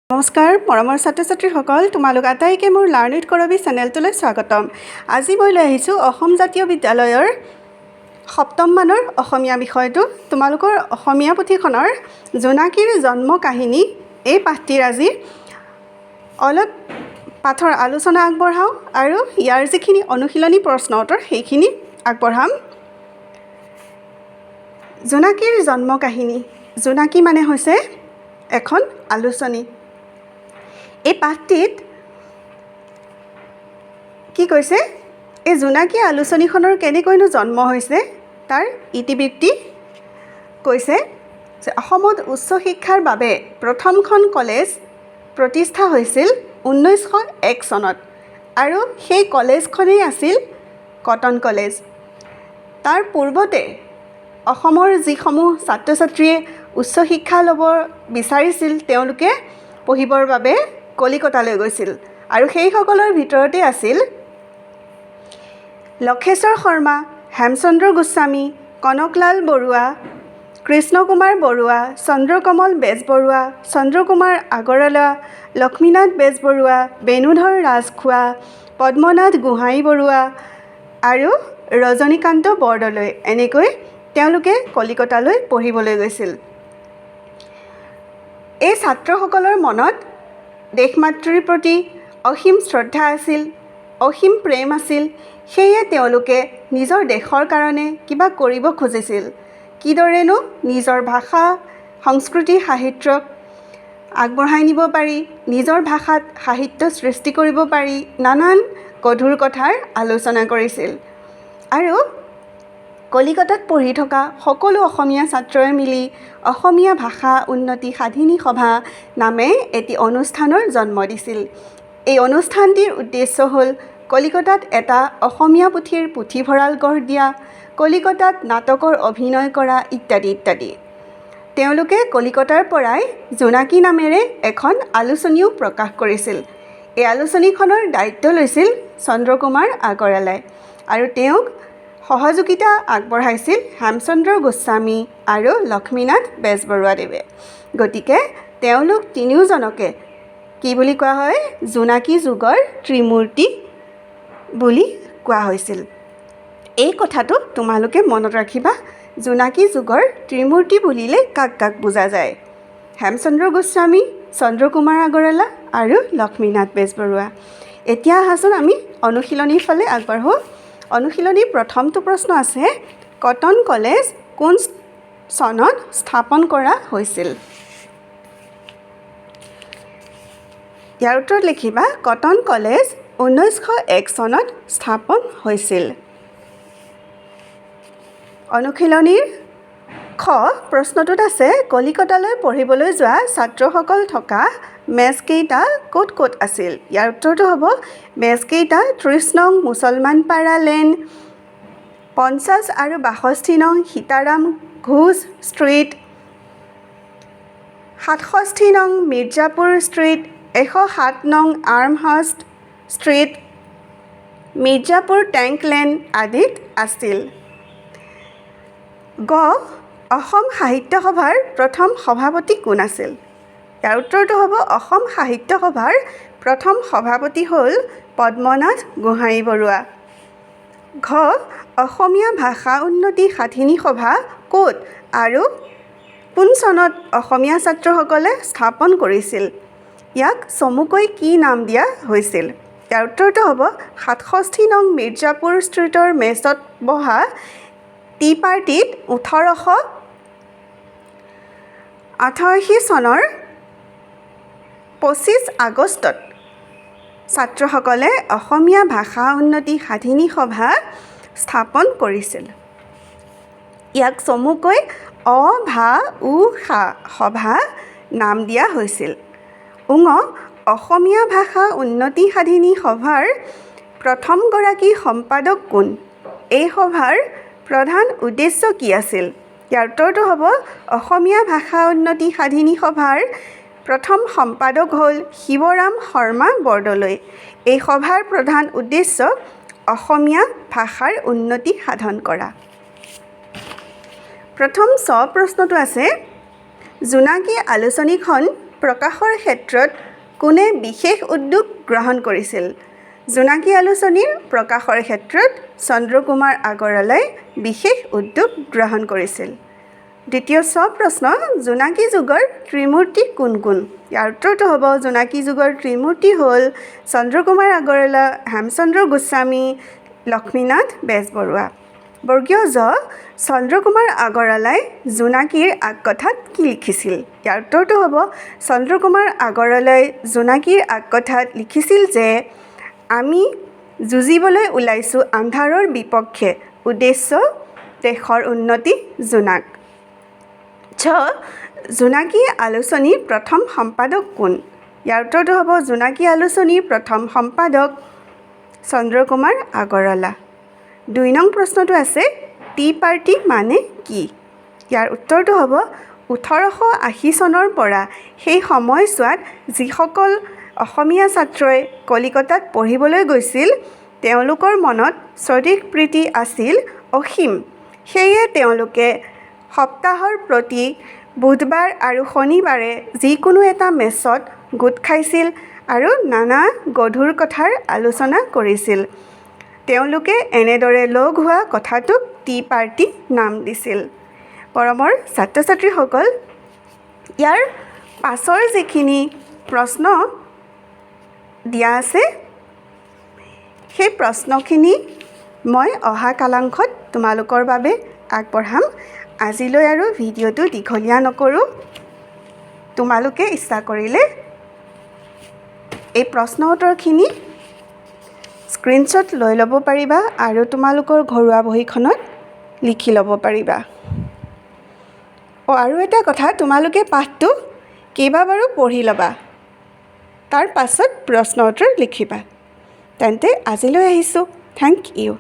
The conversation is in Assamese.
নমস্কাৰ মৰমৰ ছাত্ৰ ছাত্ৰীসকল তোমালোক আটাইকে মোৰ লাৰ্ণ উইথ কৰবি চেনেলটোলৈ স্বাগতম। আজি মই লৈ আহিছোঁ অসম জাতীয় বিদ্যালয়ৰ সপ্তম মানৰ অসমীয়া বিষয়টো। তোমালোকৰ অসমীয়া পুথিখনৰ জোনাকীৰ জন্ম কাহিনী এই পাঠটিৰ আজি অলপ পাঠৰ আলোচনা আগবঢ়াওঁ আৰু ইয়াৰ যিখিনি অনুশীলনী প্ৰশ্ন উত্তৰ সেইখিনি আগবঢ়াম। জোনাকীৰ জন্ম কাহিনী। জোনাকী মানে হৈছে এখন আলোচনী। এই পাঠটিত কি কৈছে, এই জোনাকী আলোচনীখনৰ কেনেকৈনো জন্ম হৈছে তাৰ ইতিবৃত্তি কৈছে যে অসমত উচ্চ শিক্ষাৰ বাবে প্ৰথমখন কলেজ প্ৰতিষ্ঠা হৈছিল 1901 চনত আৰু সেই কলেজখনেই আছিল কটন কলেজ। তাৰ পূৰ্বতে অসমৰ যিসমূহ ছাত্ৰ ছাত্ৰীয়ে উচ্চ শিক্ষা ল'ব বিচাৰিছিল তেওঁলোকে পঢ়িবৰ বাবে কলিকতালৈ গৈছিল আৰু সেইসকলৰ ভিতৰতে আছিল লক্ষেশ্বৰ শৰ্মা, হেমচন্দ্ৰ গোস্বামী, কনকলাল বৰুৱা, কৃষ্ণকুমাৰ বৰুৱা, চন্দ্ৰকমল বেজবৰুৱা, চন্দ্ৰকুমাৰ আগৰৱালা, লক্ষ্মীনাথ বেজবৰুৱা, বেণুধৰ ৰাজখোৱা, পদ্মনাথ গোহাঁই বৰুৱা আৰু ৰজনীকান্ত বৰদলৈ। এনেকৈ তেওঁলোকে কলিকতালৈ পঢ়িবলৈ গৈছিল। এই ছাত্ৰসকলৰ মনত দেশ মাতৃৰ প্ৰতি অসীম শ্ৰদ্ধা আছিল, অসীম প্ৰেম আছিল। সেয়ে তেওঁলোকে নিজৰ দেশৰ কাৰণে কিবা কৰিব খুজিছিল। কিদৰেনো নিজৰ ভাষা, সংস্কৃতি, সাহিত্যক আগবঢ়াই নিব পাৰি, নিজৰ ভাষাত সাহিত্য সৃষ্টি কৰিব পাৰি, নানান গধুৰ কথাৰ আলোচনা কৰিছিল। আৰু কলিকতাত পঢ়ি থকা সকলো অসমীয়া ছাত্ৰই মিলি অসমীয়া ভাষা উন্নতি সাধিনী সভা নামে এটি অনুষ্ঠানৰ জন্ম দিছিল। এই অনুষ্ঠানটিৰ উদ্দেশ্য হ'ল কলিকতাত এটা অসমীয়া পুথিৰ পুথিভঁৰাল গঢ় দিয়া, কলিকতাত নাটকৰ অভিনয় কৰা ইত্যাদি ইত্যাদি। তেওঁলোকে কলিকতাৰ পৰাই জোনাকী নামেৰে এখন আলোচনীও প্ৰকাশ কৰিছিল। এই আলোচনীখনৰ দায়িত্ব লৈছিল চন্দ্ৰকুমাৰ আগৰৱালাই আৰু তেওঁক সহযোগিতা আগবঢ়াইছিল হেমচন্দ্ৰ গোস্বামী আৰু লক্ষ্মীনাথ বেজবৰুৱাদেৱে। গতিকে তেওঁলোক তিনিওজনকে কি বুলি কোৱা হয়, জোনাকী যুগৰ ত্ৰিমূৰ্তি বুলি কোৱা হৈছিল। এই কথাটো তোমালোকে মনত ৰাখিবা। জোনাকী যুগৰ ত্ৰিমূৰ্তি বুলিলে কাক কাক বুজা যায়? হেমচন্দ্ৰ গোস্বামী, চন্দ্ৰকুমাৰ আগৰৱালা আৰু লক্ষ্মীনাথ বেজবৰুৱা। এতিয়া আহাচোন আমি অনুশীলনীৰ ফালে আগবাঢ়োঁ। অনুশীলনীৰ প্ৰথমটো প্ৰশ্ন আছে, কটন কলেজ কোন চনত স্থাপন কৰা হৈছিল? ইয়াৰ উত্তৰত লিখিবা, কটন কলেজ 1901 চনত স্থাপন হৈছিল। অনুশীলনীৰ খ প্ৰশ্নটোত আছে, কলিকতালৈ পঢ়িবলৈ যোৱা ছাত্ৰসকল থকা মেজকেইটা ক'ত ক'ত আছিল? ইয়াৰ উত্তৰটো হ'ব, মেজকেইটা 30 নং মুছলমান পাৰা লেন, 50 আৰু 62 নং সীতাৰাম ঘোষ ষ্ট্ৰীট, 67 নং মিৰ্জাপুৰ ষ্ট্ৰীট, 107 নং আৰ্মহাৰ্ষ্ট ষ্ট্ৰীট, মিৰ্জাপুৰ টেংক লেন আদিত আছিল। গ অসম সাহিত্য সভাৰ প্ৰথম সভাপতি কোন আছিল? ইয়াৰ উত্তৰটো হ'ব, অসম সাহিত্য সভাৰ প্ৰথম সভাপতি হ'ল পদ্মনাথ গোহাঁই বৰুৱা। ঘ অসমীয়া ভাষা উন্নতি সাধিনী সভা ক'ত আৰু কোন চনত অসমীয়া ছাত্ৰসকলে স্থাপন কৰিছিল? ইয়াক চমুকৈ কি নাম দিয়া হৈছিল? ইয়াৰ উত্তৰটো হ'ব, 67 নং মিৰ্জাপুৰ ষ্ট্ৰীটৰ মেচত বহা টি পাৰ্টিত 1888 চনৰ 25 আগষ্টত ছাত্ৰসকলে অসমীয়া ভাষা উন্নতি সাধিনী সভা স্থাপন কৰিছিল। ইয়াক চমুকৈ অ-ভা-উ-সা সভা নাম দিয়া হৈছিল। ঙ অসমীয়া ভাষা উন্নতি সাধিনী সভাৰ প্ৰথমগৰাকী সম্পাদক কোন? এই সভাৰ প্ৰধান উদ্দেশ্য কি আছিল? ইয়াৰ উত্তৰটো হ'ব, অসমীয়া ভাষা উন্নতি সাধিনী সভাৰ প্ৰথম সম্পাদক হ'ল শিৱৰাম শৰ্মা বৰদলৈ। এই সভাৰ প্ৰধান উদ্দেশ্য অসমীয়া ভাষাৰ উন্নতি সাধন কৰা। প্ৰথম চ প্ৰশ্নটো আছে, জোনাকী আলোচনীখন প্ৰকাশৰ ক্ষেত্ৰত কোনে বিশেষ উদ্যোগ গ্ৰহণ কৰিছিল? জোনাকী আলোচনীৰ প্ৰকাশৰ ক্ষেত্ৰত চন্দ্ৰকুমাৰ আগৰৱালাই বিশেষ উদ্যোগ গ্ৰহণ কৰিছিল। দ্বিতীয় প্ৰশ্ন, জোনাকী যুগৰ ত্ৰিমূৰ্তি কোন কোন? ইয়াৰ উত্তৰটো হ'ব জোনাকী যুগৰ ত্ৰিমূৰ্তি হ'ল চন্দ্ৰকুমাৰ আগৰৱালা, হেমচন্দ্ৰ গোস্বামী, লক্ষ্মীনাথ বেজবৰুৱা। বৰ্গীয় জ, চন্দ্ৰকুমাৰ আগৰৱালাই জোনাকীৰ আগকথাত কি লিখিছিল? ইয়াৰ উত্তৰটো হ'ব চন্দ্ৰকুমাৰ আগৰৱালাই জোনাকীৰ আগকথাত লিখিছিল যে আমি যুঁজিবলৈ ওলাইছোঁ আন্ধাৰৰ বিপক্ষে, উদ্দেশ্য দেশৰ উন্নতি জোনাক। জোনাকী আলোচনীৰ প্ৰথম সম্পাদক কোন? ইয়াৰ উত্তৰটো হ'ব জোনাকী আলোচনীৰ প্ৰথম সম্পাদক চন্দ্ৰকুমাৰ আগৰৱালা। 2 নং প্ৰশ্নটো আছে টি পাৰ্টি মানে কি? ইয়াৰ উত্তৰটো হ'ব 1880 চনৰ পৰা সেই সময়ছোৱাত যিসকল অসমীয়া ছাত্ৰই কলিকতাত পঢ়িবলৈ গৈছিল তেওঁলোকৰ মনত স্বদেশপ্ৰীতি আছিল অসীম। সেয়ে তেওঁলোকে সপ্তাহৰ প্ৰতি বুধবাৰ আৰু শনিবাৰে যিকোনো এটা মেচত গোট খাইছিল আৰু নানা গধুৰ কথাৰ আলোচনা কৰিছিল। তেওঁলোকে এনেদৰে লগ হোৱা কথাটোক টি পাৰ্টি নাম দিছিল। মৰমৰ ছাত্ৰ ছাত্ৰীসকল, ইয়াৰ পাছৰ যিখিনি প্ৰশ্ন দিয়া আছে সেই প্ৰশ্নখিনি মই অহা কালাংশত তোমালোকৰ বাবে আগবঢ়াম। আজিলৈ আৰু ভিডিঅ'টো দীঘলীয়া নকৰোঁ। তোমালোকে ইচ্ছা কৰিলে এই প্ৰশ্ন উত্তৰখিনি স্ক্ৰীনশ্বট লৈ ল'ব পাৰিবা আৰু তোমালোকৰ ঘৰুৱা বহীখনত লিখি ল'ব পাৰিবা। আৰু এটা কথা, তোমালোকে পাঠটো কেইবাবাৰো পঢ়ি ল'বা, তাৰ পাছত প্ৰশ্ন উত্তৰ লিখিবা। তেন্তে আজিলৈ আহিছোঁ। Thank U.